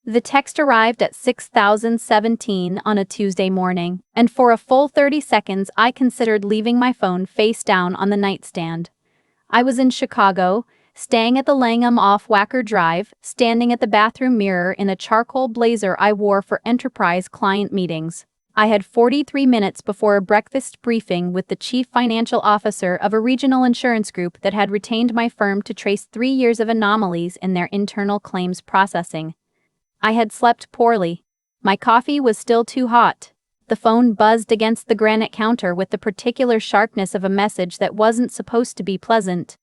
The text arrived at 6:17 on a Tuesday morning, and for a full 30 seconds I considered leaving my phone face down on the nightstand. I was in Chicago, staying at the Langham off Wacker Drive, standing at the bathroom mirror in a charcoal blazer I wore for enterprise client meetings. I had 43 minutes before a breakfast briefing with the chief financial officer of a regional insurance group that had retained my firm to trace 3 years of anomalies in their internal claims processing. I had slept poorly. My coffee was still too hot. The phone buzzed against the granite counter with the particular sharpness of a message that wasn't supposed to be pleasant.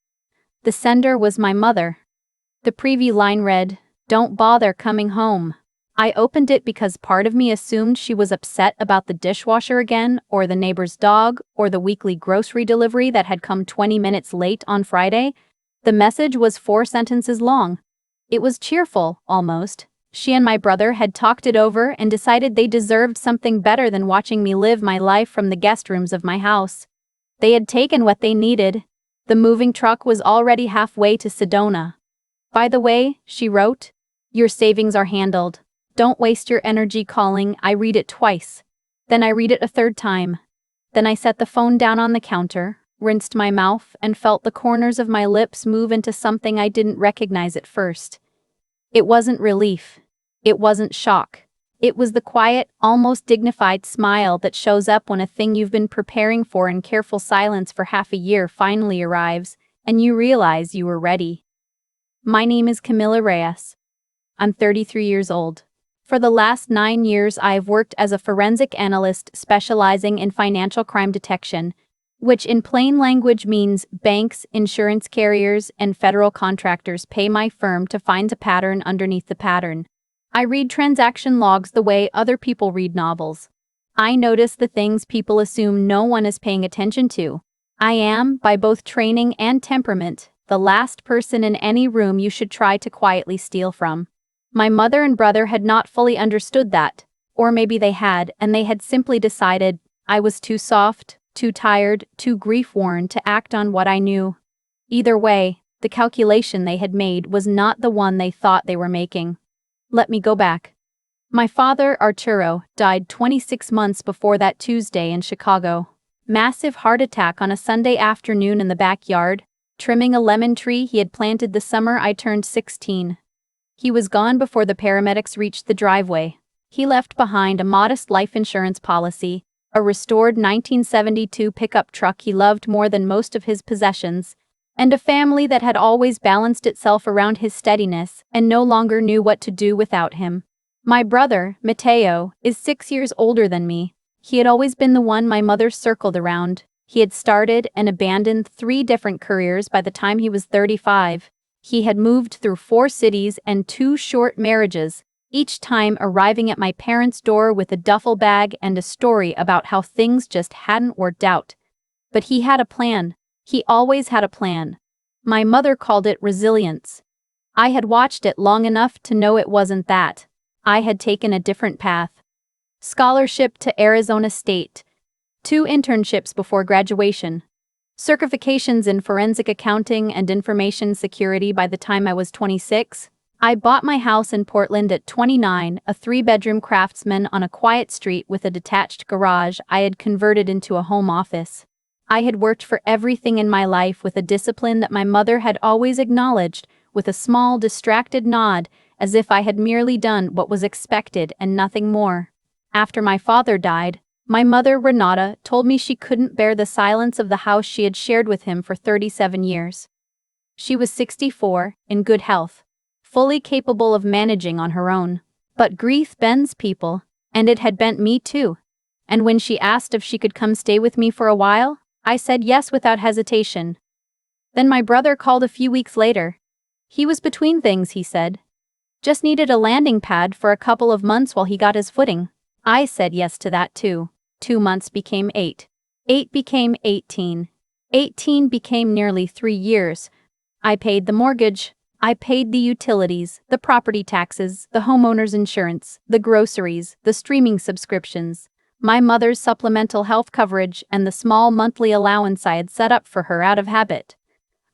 The sender was my mother. The preview line read, "Don't bother coming home." I opened it because part of me assumed she was upset about the dishwasher again, or the neighbor's dog, or the weekly grocery delivery that had come 20 minutes late on Friday. The message was 4 sentences long. It was cheerful, almost. She and my brother had talked it over and decided they deserved something better than watching me live my life from the guest rooms of my house. They had taken what they needed. The moving truck was already halfway to Sedona. "By the way," she wrote, "your savings are handled. Don't waste your energy calling." I read it twice. Then I read it a third time. Then I set the phone down on the counter, rinsed my mouth, and felt the corners of my lips move into something I didn't recognize at first. It wasn't relief. It wasn't shock. It was the quiet, almost dignified smile that shows up when a thing you've been preparing for in careful silence for half a year finally arrives, and you realize you were ready. My name is Camila Reyes. I'm 33 years old. For the last 9 years I've worked as a forensic analyst specializing in financial crime detection, which in plain language means banks, insurance carriers, and federal contractors pay my firm to find a pattern underneath the pattern. I read transaction logs the way other people read novels. I notice the things people assume no one is paying attention to. I am, by both training and temperament, the last person in any room you should try to quietly steal from. My mother and brother had not fully understood that, or maybe they had, and they had simply decided I was too soft, too tired, too grief-worn to act on what I knew. Either way, the calculation they had made was not the one they thought they were making. Let me go back. My father, Arturo, died 26 months before that Tuesday in Chicago. Massive heart attack on a Sunday afternoon in the backyard, trimming a lemon tree he had planted the summer I turned 16. He was gone before the paramedics reached the driveway. He left behind a modest life insurance policy, a restored 1972 pickup truck he loved more than most of his possessions, and a family that had always balanced itself around his steadiness and no longer knew what to do without him. My brother, Mateo, is 6 years older than me. He had always been the one my mother circled around. He had started and abandoned 3 different careers by the time he was 35. He had moved through 4 cities and 2 short marriages, each time arriving at my parents' door with a duffel bag and a story about how things just hadn't worked out. But he had a plan. He always had a plan. My mother called it resilience. I had watched it long enough to know it wasn't that. I had taken a different path. Scholarship to Arizona State. 2 internships before graduation. Certifications in forensic accounting and information security by the time I was 26. I bought my house in Portland at 29, a 3-bedroom craftsman on a quiet street with a detached garage I had converted into a home office. I had worked for everything in my life with a discipline that my mother had always acknowledged, with a small, distracted nod, as if I had merely done what was expected and nothing more. After my father died, my mother, Renata, told me she couldn't bear the silence of the house she had shared with him for 37 years. She was 64, in good health, fully capable of managing on her own. But grief bends people, and it had bent me too. And when she asked if she could come stay with me for a while, I said yes without hesitation. Then my brother called a few weeks later. He was between things, he said. Just needed a landing pad for a couple of months while he got his footing. I said yes to that too. 2 months became 8. 8 became 18. 18 became nearly 3 years. I paid the mortgage. I paid the utilities, the property taxes, the homeowner's insurance, the groceries, the streaming subscriptions, my mother's supplemental health coverage, and the small monthly allowance I had set up for her out of habit.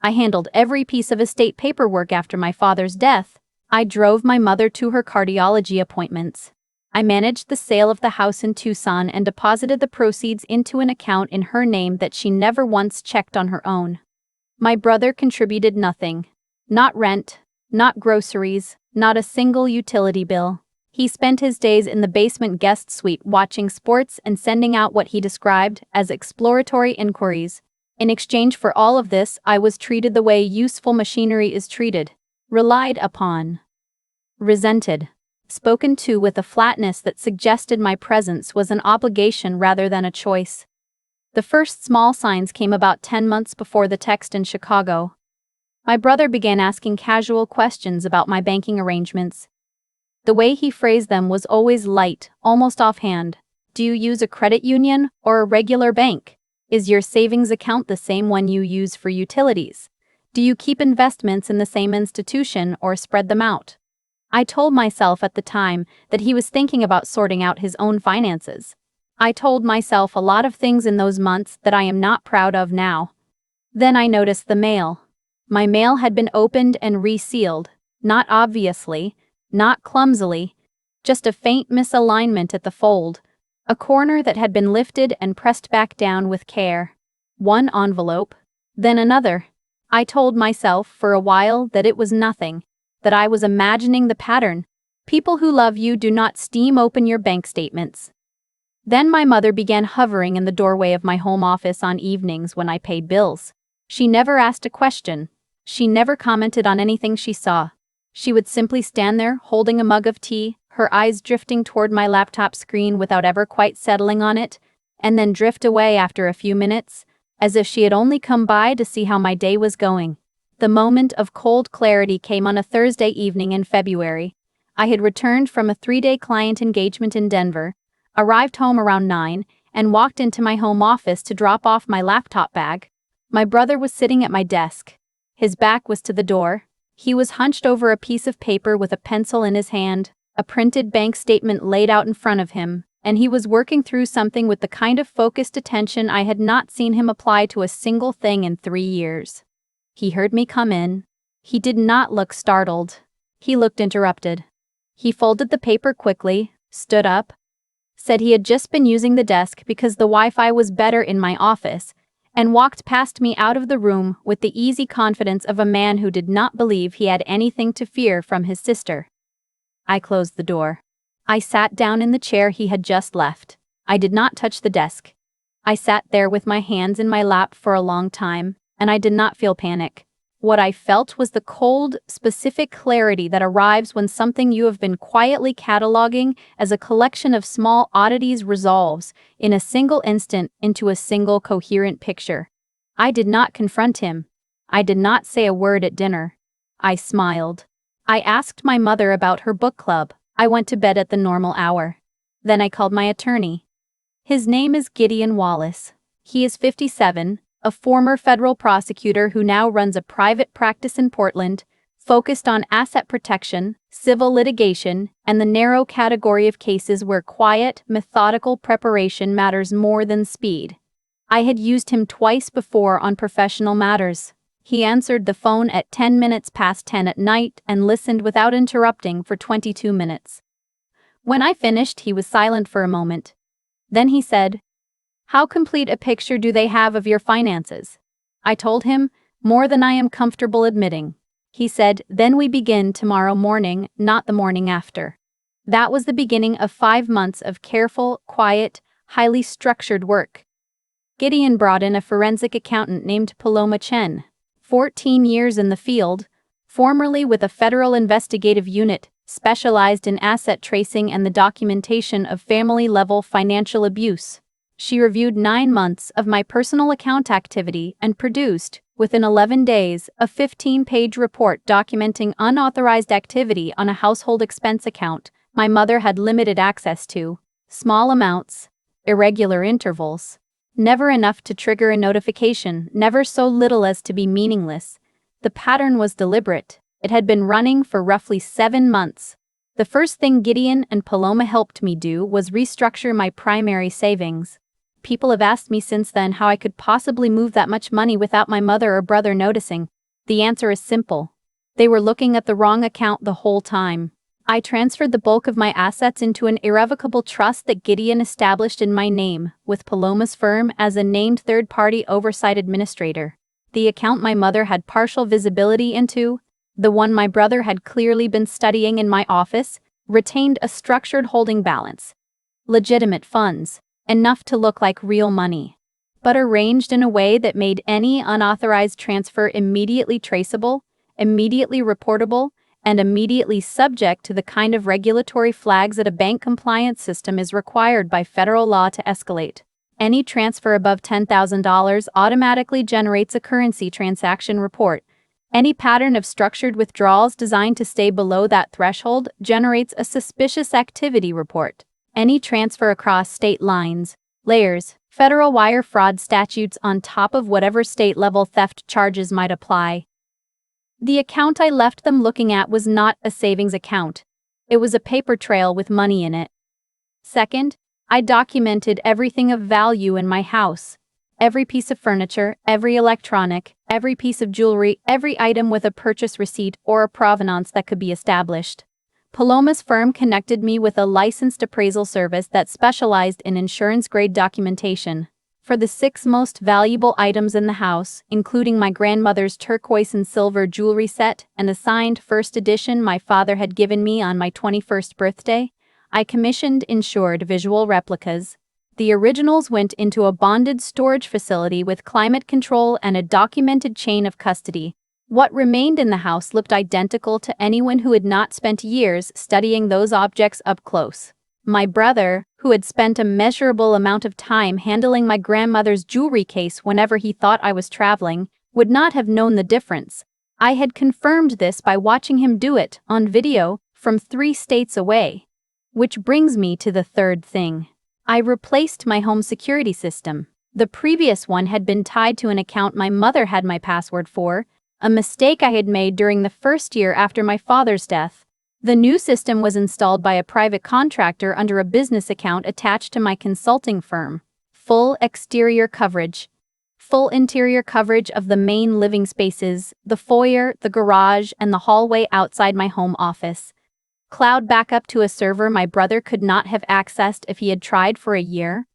I handled every piece of estate paperwork after my father's death. I drove my mother to her cardiology appointments. I managed the sale of the house in Tucson and deposited the proceeds into an account in her name that she never once checked on her own. My brother contributed nothing. Not rent, not groceries, not a single utility bill. He spent his days in the basement guest suite watching sports and sending out what he described as exploratory inquiries. In exchange for all of this, I was treated the way useful machinery is treated. Relied upon. Resented. Spoken to with a flatness that suggested my presence was an obligation rather than a choice. The first small signs came about 10 months before the text in Chicago. My brother began asking casual questions about my banking arrangements. The way he phrased them was always light, almost offhand. Do you use a credit union or a regular bank? Is your savings account the same one you use for utilities? Do you keep investments in the same institution or spread them out? I told myself at the time that he was thinking about sorting out his own finances. I told myself a lot of things in those months that I am not proud of now. Then I noticed the mail. My mail had been opened and resealed, not obviously, not clumsily, just a faint misalignment at the fold, a corner that had been lifted and pressed back down with care. One envelope, then another. I told myself for a while that it was nothing, that I was imagining the pattern. People who love you do not steam open your bank statements. Then my mother began hovering in the doorway of my home office on evenings when I paid bills. She never asked a question. She never commented on anything she saw. She would simply stand there holding a mug of tea, her eyes drifting toward my laptop screen without ever quite settling on it, and then drift away after a few minutes, as if she had only come by to see how my day was going. The moment of cold clarity came on a Thursday evening in February. I had returned from a 3-day client engagement in Denver, arrived home around 9, and walked into my home office to drop off my laptop bag. My brother was sitting at my desk. His back was to the door. He was hunched over a piece of paper with a pencil in his hand, a printed bank statement laid out in front of him, and he was working through something with the kind of focused attention I had not seen him apply to a single thing in 3 years. He heard me come in. He did not look startled. He looked interrupted. He folded the paper quickly, stood up, said he had just been using the desk because the Wi-Fi was better in my office, and walked past me out of the room with the easy confidence of a man who did not believe he had anything to fear from his sister. I closed the door. I sat down in the chair he had just left. I did not touch the desk. I sat there with my hands in my lap for a long time, and I did not feel panic. What I felt was the cold, specific clarity that arrives when something you have been quietly cataloging as a collection of small oddities resolves, in a single instant, into a single coherent picture. I did not confront him. I did not say a word at dinner. I smiled. I asked my mother about her book club. I went to bed at the normal hour. Then I called my attorney. His name is Gideon Wallace. He is 57, a former federal prosecutor who now runs a private practice in Portland, focused on asset protection, civil litigation, and the narrow category of cases where quiet, methodical preparation matters more than speed. I had used him twice before on professional matters. He answered the phone at 10 minutes past 10 at night and listened without interrupting for 22 minutes. When I finished, he was silent for a moment. Then he said, "How complete a picture do they have of your finances?" I told him, "More than I am comfortable admitting." He said, "Then we begin tomorrow morning, not the morning after." That was the beginning of 5 months of careful, quiet, highly structured work. Gideon brought in a forensic accountant named Paloma Chen, 14 years in the field, formerly with a federal investigative unit, specialized in asset tracing and the documentation of family-level financial abuse. She reviewed 9 months of my personal account activity and produced, within 11 days, a 15-page report documenting unauthorized activity on a household expense account my mother had limited access to, small amounts, irregular intervals, never enough to trigger a notification, never so little as to be meaningless. The pattern was deliberate. It had been running for roughly 7 months. The first thing Gideon and Paloma helped me do was restructure my primary savings. People have asked me since then how I could possibly move that much money without my mother or brother noticing. The answer is simple. They were looking at the wrong account the whole time. I transferred the bulk of my assets into an irrevocable trust that Gideon established in my name, with Paloma's firm as a named third-party oversight administrator. The account my mother had partial visibility into, the one my brother had clearly been studying in my office, retained a structured holding balance. Legitimate funds, enough to look like real money, but arranged in a way that made any unauthorized transfer immediately traceable, immediately reportable, and immediately subject to the kind of regulatory flags that a bank compliance system is required by federal law to escalate. Any transfer above $10,000 automatically generates a currency transaction report. Any pattern of structured withdrawals designed to stay below that threshold generates a suspicious activity report. Any transfer across state lines, layers, federal wire fraud statutes on top of whatever state-level theft charges might apply. The account I left them looking at was not a savings account. It was a paper trail with money in it. Second, I documented everything of value in my house. Every piece of furniture, every electronic, every piece of jewelry, every item with a purchase receipt or a provenance that could be established. Paloma's firm connected me with a licensed appraisal service that specialized in insurance-grade documentation. For the 6 most valuable items in the house, including my grandmother's turquoise and silver jewelry set and a signed first edition my father had given me on my 21st birthday, I commissioned insured visual replicas. The originals went into a bonded storage facility with climate control and a documented chain of custody. What remained in the house looked identical to anyone who had not spent years studying those objects up close. My brother, who had spent a measurable amount of time handling my grandmother's jewelry case whenever he thought I was traveling, would not have known the difference. I had confirmed this by watching him do it on video from 3 states away. Which brings me to the third thing. I replaced my home security system. The previous one had been tied to an account my mother had my password for, a mistake I had made during the first year after my father's death. The new system was installed by a private contractor under a business account attached to my consulting firm. Full exterior coverage. Full interior coverage of the main living spaces, the foyer, the garage, and the hallway outside my home office. Cloud backup to a server my brother could not have accessed if he had tried for a year.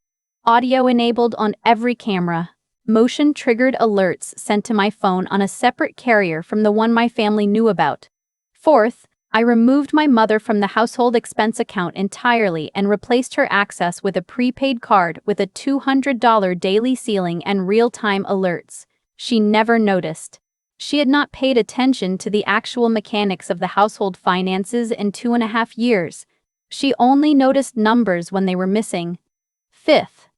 Audio enabled on every camera. Motion-triggered alerts sent to my phone on a separate carrier from the one my family knew about. Fourth, I removed my mother from the household expense account entirely and replaced her access with a prepaid card with a $200 daily ceiling and real-time alerts. She never noticed. She had not paid attention to the actual mechanics of the household finances in 2.5 years. She only noticed numbers when they were missing. Fifth,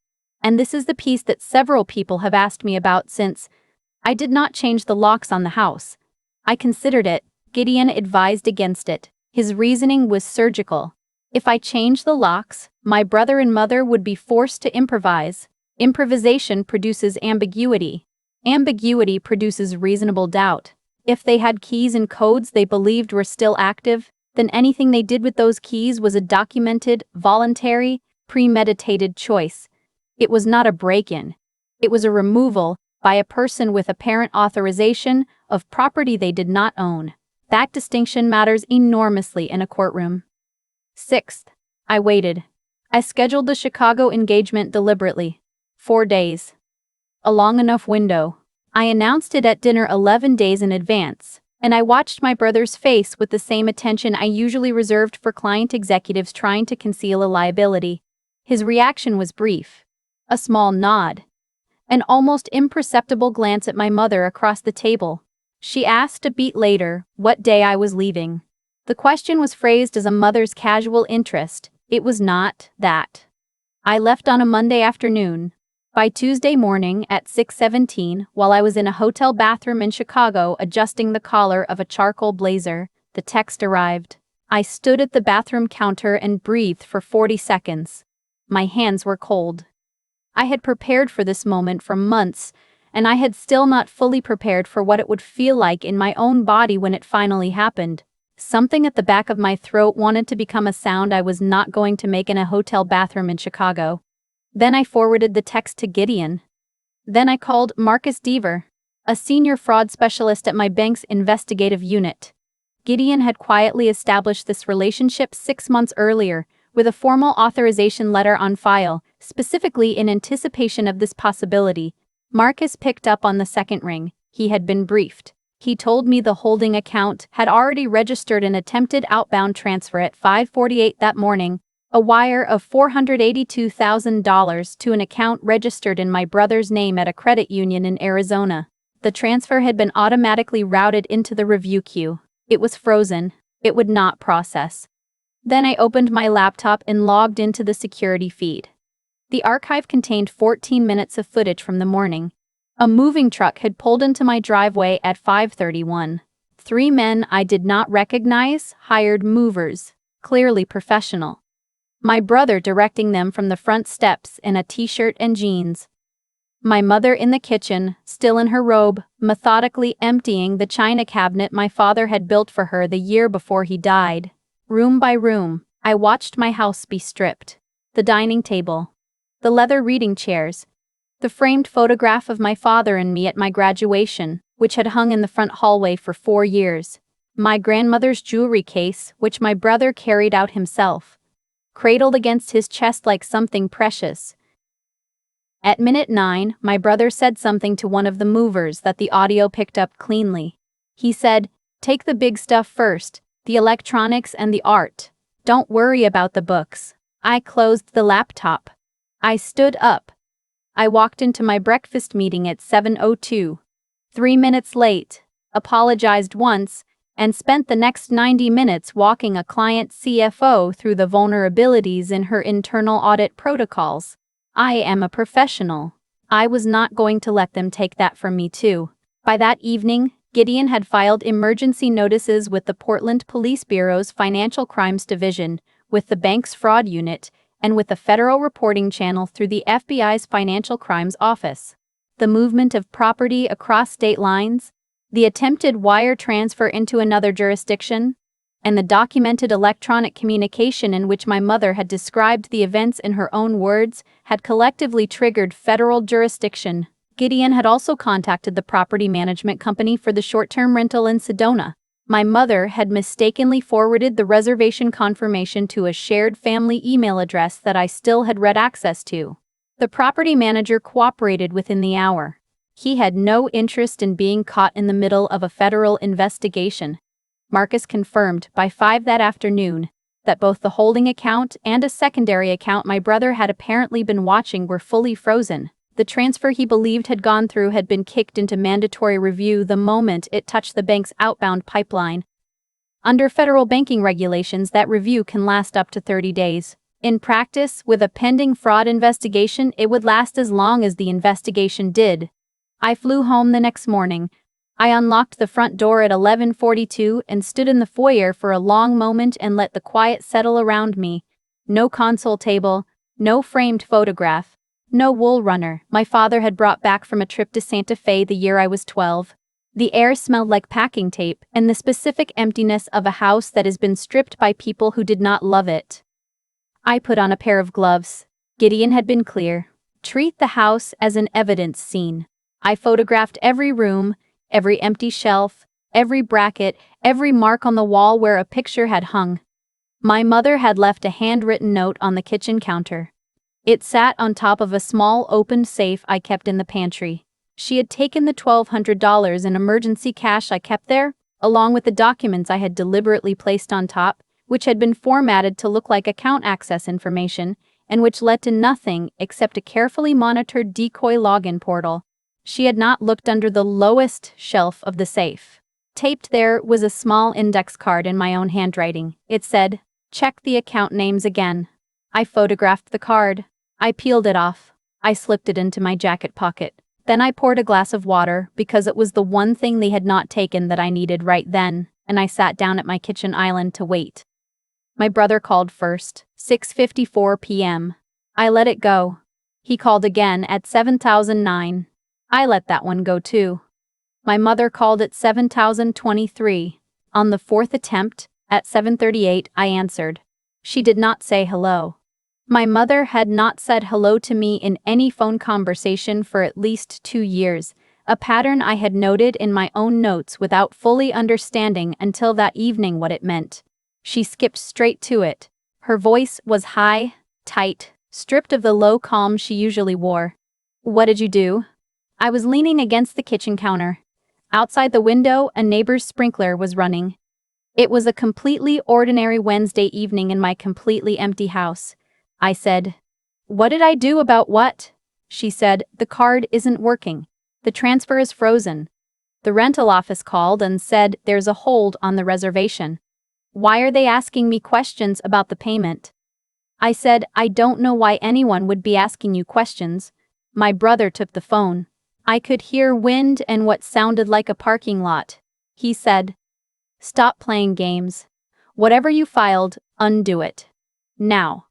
and this is the piece that several people have asked me about since, I did not change the locks on the house. I considered it. Gideon advised against it. His reasoning was surgical. If I changed the locks, my brother and mother would be forced to improvise. Improvisation produces ambiguity. Ambiguity produces reasonable doubt. If they had keys and codes they believed were still active, then anything they did with those keys was a documented, voluntary, premeditated choice. It was not a break-in. It was a removal, by a person with apparent authorization, of property they did not own. That distinction matters enormously in a courtroom. Sixth, I waited. I scheduled the Chicago engagement deliberately. 4 days. A long enough window. I announced it at dinner 11 days in advance, and I watched my brother's face with the same attention I usually reserved for client executives trying to conceal a liability. His reaction was brief. A small nod. An almost imperceptible glance at my mother across the table. She asked a beat later what day I was leaving. The question was phrased as a mother's casual interest. It was not that. I left on a Monday afternoon. By Tuesday morning at 6:17, while I was in a hotel bathroom in Chicago adjusting the collar of a charcoal blazer, the text arrived. I stood at the bathroom counter and breathed for 40 seconds. My hands were cold. I had prepared for this moment for months, and I had still not fully prepared for what it would feel like in my own body when it finally happened. Something at the back of my throat wanted to become a sound I was not going to make in a hotel bathroom in Chicago. Then I forwarded the text to Gideon. Then I called Marcus Deaver, a senior fraud specialist at my bank's investigative unit. Gideon had quietly established this relationship 6 months earlier, with a formal authorization letter on file, specifically in anticipation of this possibility. Marcus picked up on the second ring. He had been briefed. He told me the holding account had already registered an attempted outbound transfer at 5:48 that morning, a wire of $482,000 to an account registered in my brother's name at a credit union in Arizona. The transfer had been automatically routed into the review queue. It was frozen. It would not process. Then I opened my laptop and logged into the security feed. The archive contained 14 minutes of footage from the morning. A moving truck had pulled into my driveway at 5:31. 3 men I did not recognize, hired movers, clearly professional. My brother directing them from the front steps in a t-shirt and jeans. My mother in the kitchen, still in her robe, methodically emptying the china cabinet my father had built for her the year before he died. Room by room, I watched my house be stripped. The dining table, the leather reading chairs, the framed photograph of my father and me at my graduation, which had hung in the front hallway for 4 years. My grandmother's jewelry case, which my brother carried out himself, cradled against his chest like something precious. At minute 9, my brother said something to one of the movers that the audio picked up cleanly. He said, "Take the big stuff first, the electronics and the art. Don't worry about the books." I closed the laptop. I stood up. I walked into my breakfast meeting at 7:02. 3 minutes late, apologized once, and spent the next 90 minutes walking a client CFO through the vulnerabilities in her internal audit protocols. I am a professional. I was not going to let them take that from me too. By that evening, Gideon had filed emergency notices with the Portland Police Bureau's Financial Crimes Division, with the bank's fraud unit, and with the federal reporting channel through the FBI's Financial Crimes Office. The movement of property across state lines, the attempted wire transfer into another jurisdiction, and the documented electronic communication in which my mother had described the events in her own words had collectively triggered federal jurisdiction. Gideon had also contacted the property management company for the short-term rental in Sedona. My mother had mistakenly forwarded the reservation confirmation to a shared family email address that I still had read access to. The property manager cooperated within the hour. He had no interest in being caught in the middle of a federal investigation. Marcus confirmed by 5 that afternoon that both the holding account and a secondary account my brother had apparently been watching were fully frozen. The transfer he believed had gone through had been kicked into mandatory review the moment it touched the bank's outbound pipeline. Under federal banking regulations, that review can last up to 30 days. In practice, with a pending fraud investigation, it would last as long as the investigation did. I flew home the next morning. I unlocked the front door at 11:42 and stood in the foyer for a long moment and let the quiet settle around me. No console table, no framed photograph, no wool runner my father had brought back from a trip to Santa Fe the year I was 12. The air smelled like packing tape and the specific emptiness of a house that has been stripped by people who did not love it. I put on a pair of gloves. Gideon had been clear. Treat the house as an evidence scene. I photographed every room, every empty shelf, every bracket, every mark on the wall where a picture had hung. My mother had left a handwritten note on the kitchen counter. It sat on top of a small opened safe I kept in the pantry. She had taken the $1,200 in emergency cash I kept there, along with the documents I had deliberately placed on top, which had been formatted to look like account access information, and which led to nothing except a carefully monitored decoy login portal. She had not looked under the lowest shelf of the safe. Taped there was a small index card in my own handwriting. It said, "Check the account names again." I photographed the card. I peeled it off. I slipped it into my jacket pocket. Then I poured a glass of water because it was the one thing they had not taken that I needed right then, and I sat down at my kitchen island to wait. My brother called first, 6:54 p.m. I let it go. He called again at 7:09. I let that one go too. My mother called at 7:23. On the 4th attempt, at 7:38, I answered. She did not say hello. My mother had not said hello to me in any phone conversation for at least 2 years, a pattern I had noted in my own notes without fully understanding until that evening what it meant. She skipped straight to it. Her voice was high, tight, stripped of the low calm she usually wore. "What did you do?" I was leaning against the kitchen counter. Outside the window, a neighbor's sprinkler was running. It was a completely ordinary Wednesday evening in my completely empty house. I said, "What did I do about what?" She said, "The card isn't working. The transfer is frozen. The rental office called and said there's a hold on the reservation. Why are they asking me questions about the payment?" I said, "I don't know why anyone would be asking you questions." My brother took the phone. I could hear wind and what sounded like a parking lot. He said, "Stop playing games. Whatever you filed, undo it. Now."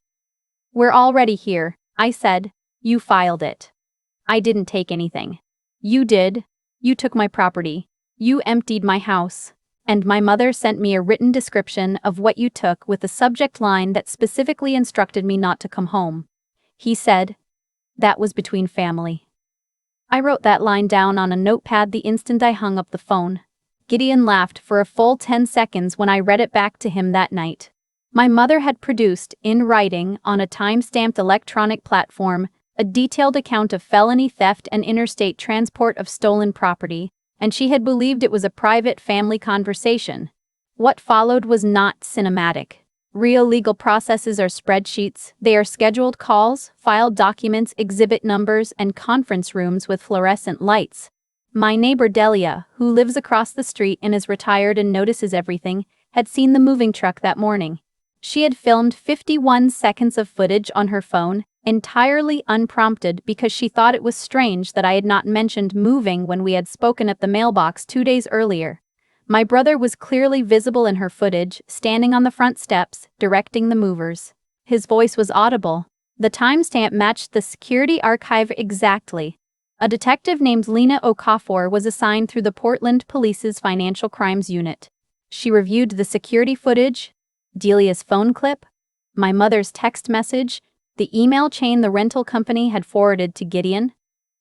"We're already here," I said. "You filed it." "I didn't take anything." "You did. You took my property. You emptied my house. And my mother sent me a written description of what you took with a subject line that specifically instructed me not to come home." He said, "That was between family." I wrote that line down on a notepad the instant I hung up the phone. Gideon laughed for a full 10 seconds when I read it back to him that night. My mother had produced, in writing, on a time-stamped electronic platform, a detailed account of felony theft and interstate transport of stolen property, and she had believed it was a private family conversation. What followed was not cinematic. Real legal processes are spreadsheets. They are scheduled calls, filed documents, exhibit numbers, and conference rooms with fluorescent lights. My neighbor Delia, who lives across the street and is retired and notices everything, had seen the moving truck that morning. She had filmed 51 seconds of footage on her phone, entirely unprompted because she thought it was strange that I had not mentioned moving when we had spoken at the mailbox 2 days earlier. My brother was clearly visible in her footage, standing on the front steps, directing the movers. His voice was audible. The timestamp matched the security archive exactly. A detective named Lena Okafor was assigned through the Portland Police's Financial Crimes Unit. She reviewed the security footage, Delia's phone clip, my mother's text message, the email chain the rental company had forwarded to Gideon,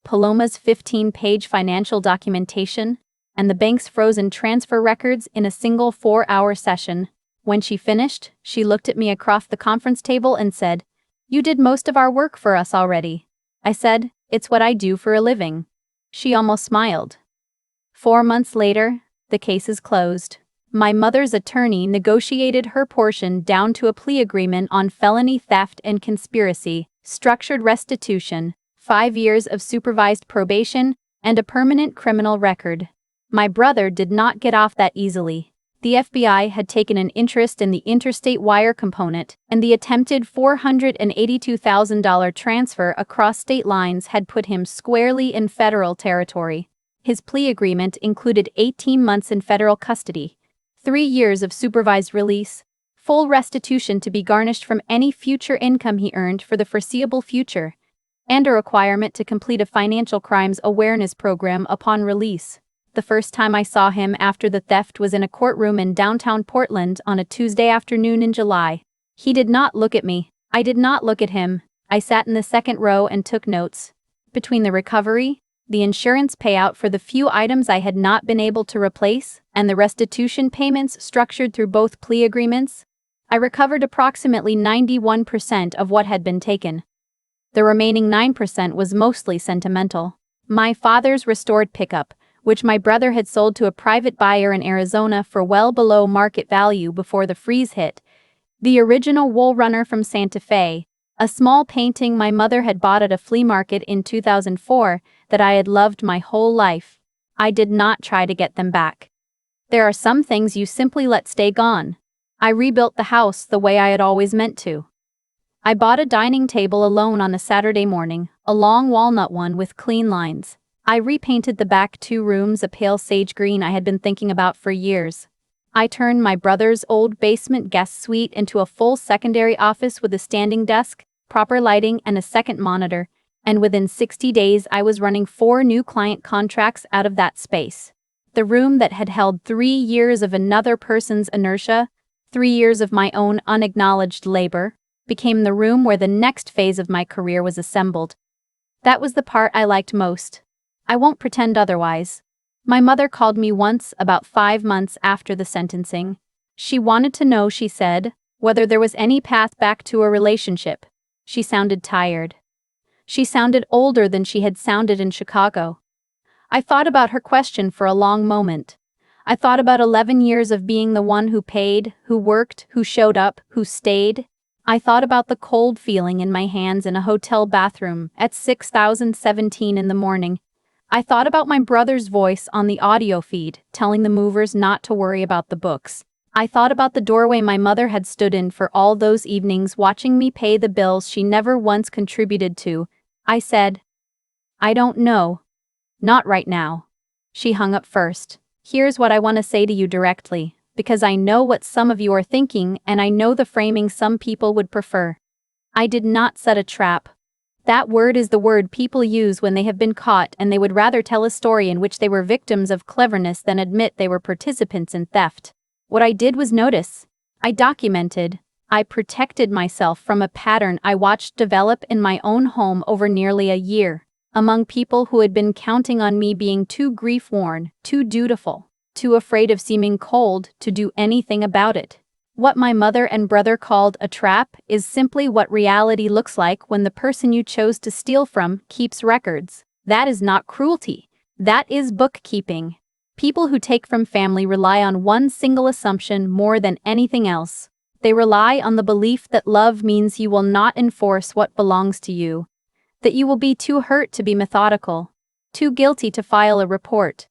Paloma's 15-page financial documentation, and the bank's frozen transfer records in a single 4-hour session. When she finished, she looked at me across the conference table and said, "You did most of our work for us already." I said, "It's what I do for a living." She almost smiled. 4 months later, the case is closed. My mother's attorney negotiated her portion down to a plea agreement on felony theft and conspiracy, structured restitution, 5 years of supervised probation, and a permanent criminal record. My brother did not get off that easily. The FBI had taken an interest in the interstate wire component, and the attempted $482,000 transfer across state lines had put him squarely in federal territory. His plea agreement included 18 months in federal custody, 3 years of supervised release, full restitution to be garnished from any future income he earned for the foreseeable future, and a requirement to complete a financial crimes awareness program upon release. The first time I saw him after the theft was in a courtroom in downtown Portland on a Tuesday afternoon in July. He did not look at me. I did not look at him. I sat in the second row and took notes. Between the recovery, the insurance payout for the few items I had not been able to replace, and the restitution payments structured through both plea agreements, I recovered approximately 91% of what had been taken. The remaining 9% was mostly sentimental. My father's restored pickup, which my brother had sold to a private buyer in Arizona for well below market value before the freeze hit, the original Wool Runner from Santa Fe, a small painting my mother had bought at a flea market in 2004 that I had loved my whole life. I did not try to get them back. There are some things you simply let stay gone. I rebuilt the house the way I had always meant to. I bought a dining table alone on a Saturday morning, a long walnut one with clean lines. I repainted the back 2 rooms a pale sage green I had been thinking about for years. I turned my brother's old basement guest suite into a full secondary office with a standing desk, proper lighting, and a second monitor, and within 60 days I was running 4 new client contracts out of that space. The room that had held 3 years of another person's inertia, 3 years of my own unacknowledged labor, became the room where the next phase of my career was assembled. That was the part I liked most. I won't pretend otherwise. My mother called me once about 5 months after the sentencing. She wanted to know, she said, whether there was any path back to a relationship. She sounded tired. She sounded older than she had sounded in Chicago. I thought about her question for a long moment. I thought about 11 years of being the one who paid, who worked, who showed up, who stayed. I thought about the cold feeling in my hands in a hotel bathroom at 6,017 in the morning. I thought about my brother's voice on the audio feed, telling the movers not to worry about the books. I thought about the doorway my mother had stood in for all those evenings watching me pay the bills she never once contributed to. I said, I don't know. Not right now. She hung up first. Here's what I want to say to you directly, because I know what some of you are thinking and I know the framing some people would prefer. I did not set a trap. That word is the word people use when they have been caught and they would rather tell a story in which they were victims of cleverness than admit they were participants in theft. What I did was notice. I documented. I protected myself from a pattern I watched develop in my own home over nearly a year, among people who had been counting on me being too grief-worn, too dutiful, too afraid of seeming cold to do anything about it. What my mother and brother called a trap is simply what reality looks like when the person you chose to steal from keeps records. That is not cruelty. That is bookkeeping. People who take from family rely on one single assumption more than anything else. They rely on the belief that love means you will not enforce what belongs to you, that you will be too hurt to be methodical, too guilty to file a report,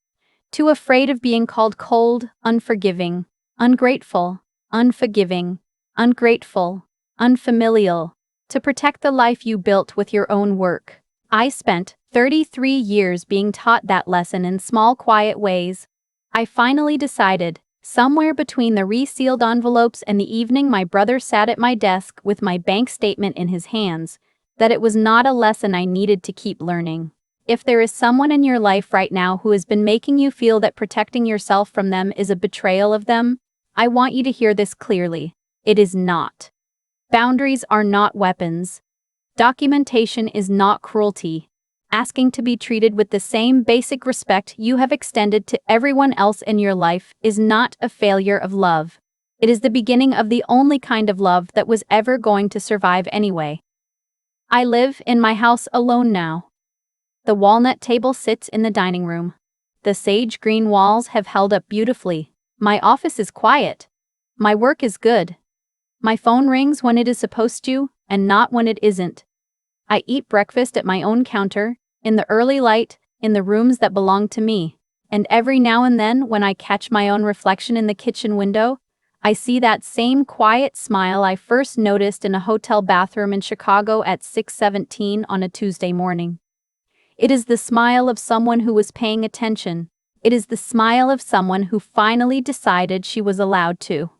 too afraid of being called cold, unforgiving, ungrateful, unforgiving, ungrateful, unfamilial, to protect the life you built with your own work. I spent 33 years being taught that lesson in small, quiet ways. I finally decided, somewhere between the resealed envelopes and the evening my brother sat at my desk with my bank statement in his hands, that it was not a lesson I needed to keep learning. If there is someone in your life right now who has been making you feel that protecting yourself from them is a betrayal of them, I want you to hear this clearly. It is not. Boundaries are not weapons. Documentation is not cruelty. Asking to be treated with the same basic respect you have extended to everyone else in your life is not a failure of love. It is the beginning of the only kind of love that was ever going to survive anyway. I live in my house alone now. The walnut table sits in the dining room. The sage green walls have held up beautifully. My office is quiet. My work is good. My phone rings when it is supposed to, and not when it isn't. I eat breakfast at my own counter, in the early light, in the rooms that belong to me. And every now and then, when I catch my own reflection in the kitchen window, I see that same quiet smile I first noticed in a hotel bathroom in Chicago at 6:17 on a Tuesday morning. It is the smile of someone who was paying attention. It is the smile of someone who finally decided she was allowed to.